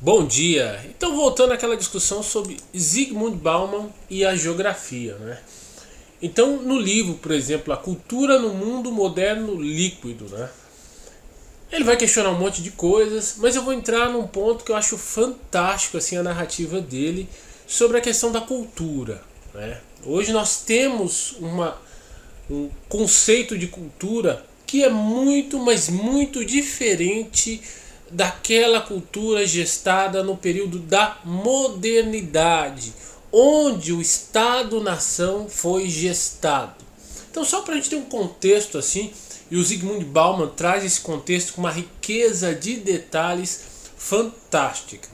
Bom dia! Então, voltando àquela discussão sobre Zygmunt Bauman e a geografia, né? Então, no livro, por exemplo, A Cultura no Mundo Moderno Líquido, né? Ele vai questionar um monte de coisas, mas eu vou entrar num ponto que eu acho fantástico, assim, a narrativa dele sobre a questão da cultura, né? Hoje nós temos um conceito de cultura que é muito, mas muito diferente daquela cultura gestada no período da modernidade, onde o Estado-nação foi gestado. Então, só para a gente ter um contexto assim, e o Zygmunt Bauman traz esse contexto com uma riqueza de detalhes fantástica.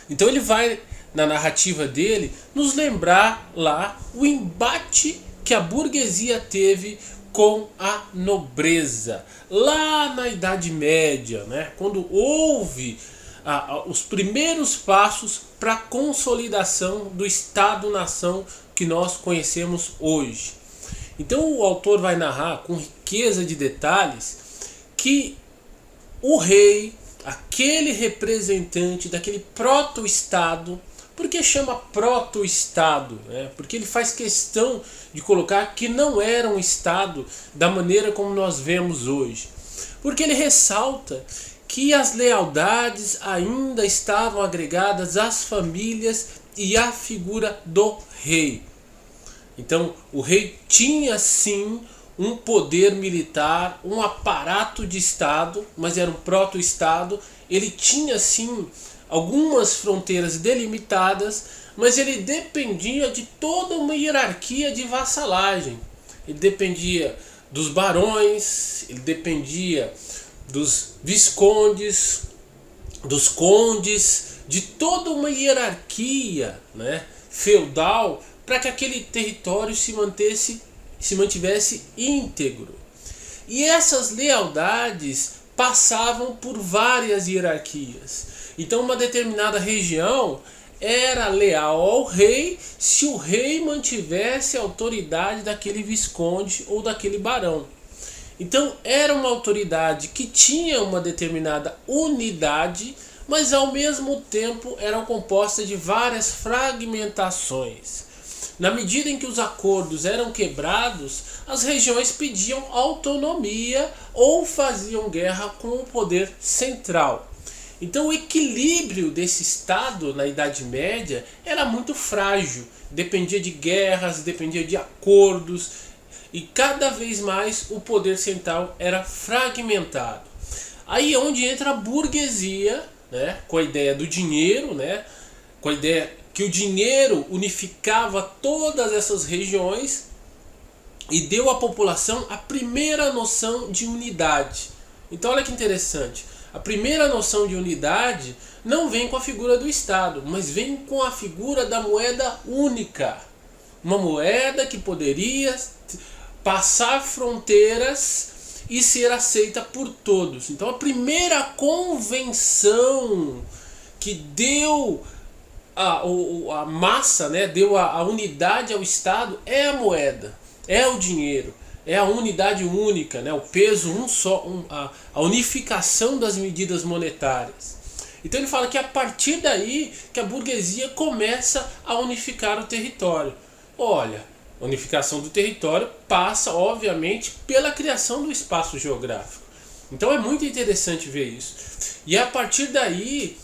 Então ele vai, na narrativa dele, nos lembrar lá o embate que a burguesia teve com a nobreza, lá na Idade Média, né? Quando houve os primeiros passos para a consolidação do Estado-nação que nós conhecemos hoje. Então o autor vai narrar com riqueza de detalhes que o rei, aquele representante daquele proto-estado, por que chama proto-estado? Né? Porque ele faz questão de colocar que não era um estado da maneira como nós vemos hoje. Porque ele ressalta que as lealdades ainda estavam agregadas às famílias e à figura do rei. Então o rei tinha sim um poder militar, um aparato de estado, mas era um proto-estado. Ele tinha sim algumas fronteiras delimitadas, mas ele dependia de toda uma hierarquia de vassalagem. Ele dependia dos barões, ele dependia dos viscondes, dos condes, de toda uma hierarquia, né, feudal, para que aquele território se mantivesse íntegro. E essas lealdades passavam por várias hierarquias. Então uma determinada região era leal ao rei se o rei mantivesse a autoridade daquele visconde ou daquele barão. Então era uma autoridade que tinha uma determinada unidade, mas ao mesmo tempo era composta de várias fragmentações. Na medida em que os acordos eram quebrados, as regiões pediam autonomia ou faziam guerra com o poder central. Então o equilíbrio desse estado na Idade Média era muito frágil, dependia de guerras, dependia de acordos, e cada vez mais o poder central era fragmentado. Aí é onde entra a burguesia, né, com a ideia do dinheiro, né, com a ideia que o dinheiro unificava todas essas regiões e deu à população a primeira noção de unidade. Então olha que interessante. A primeira noção de unidade não vem com a figura do Estado, mas vem com a figura da moeda única. Uma moeda que poderia passar fronteiras e ser aceita por todos. Então a primeira convenção que deu a massa, né, deu a unidade ao Estado é a moeda, é o dinheiro. É a unidade única, né? O peso um só, a unificação das medidas monetárias. Então ele fala que a partir daí que a burguesia começa a unificar o território. Olha, a unificação do território passa, obviamente, pela criação do espaço geográfico. Então é muito interessante ver isso. E é a partir daí,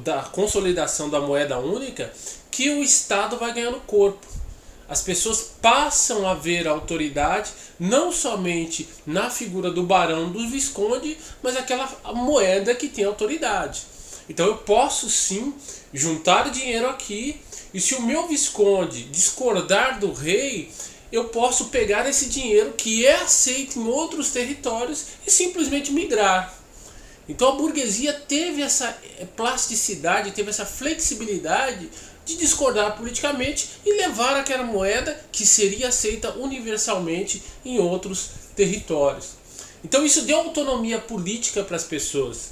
da consolidação da moeda única, que o Estado vai ganhando corpo. As pessoas passam a ver a autoridade não somente na figura do barão, do visconde, mas aquela moeda que tem autoridade. Então eu posso sim juntar dinheiro aqui, e se o meu visconde discordar do rei, eu posso pegar esse dinheiro que é aceito em outros territórios e simplesmente migrar. Então a burguesia teve essa plasticidade, teve essa flexibilidade de discordar politicamente e levar aquela moeda que seria aceita universalmente em outros territórios. Então isso deu autonomia política para as pessoas,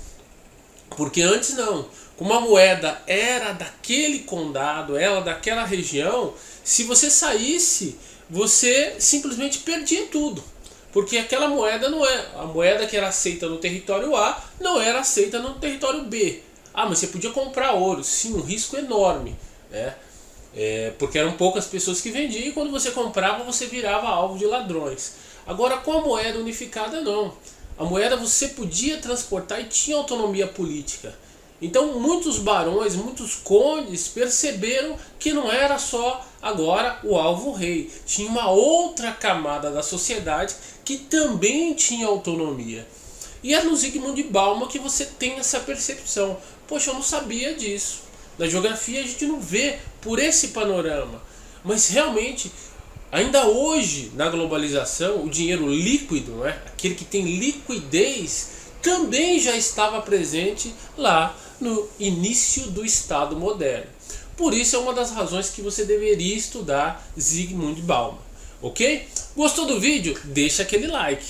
porque antes não. Como a moeda era daquele condado, ela daquela região, se você saísse, você simplesmente perdia tudo. Porque aquela moeda não é a moeda que era aceita no território A, não era aceita no território B. Ah, mas você podia comprar ouro. Sim, um risco enorme, né? Porque eram poucas pessoas que vendiam e quando você comprava você virava alvo de ladrões. Agora com a moeda unificada não. A moeda você podia transportar e tinha autonomia política. Então muitos barões, muitos condes perceberam que não era só agora o alvo rei. Tinha uma outra camada da sociedade que também tinha autonomia. E é no Zygmunt Bauman que você tem essa percepção. Poxa, eu não sabia disso. Na geografia a gente não vê por esse panorama. Mas realmente, ainda hoje, na globalização, o dinheiro líquido, né, aquele que tem liquidez, também já estava presente lá no início do Estado moderno. Por isso é uma das razões que você deveria estudar Zygmunt Bauman. Ok? Gostou do vídeo? Deixa aquele like.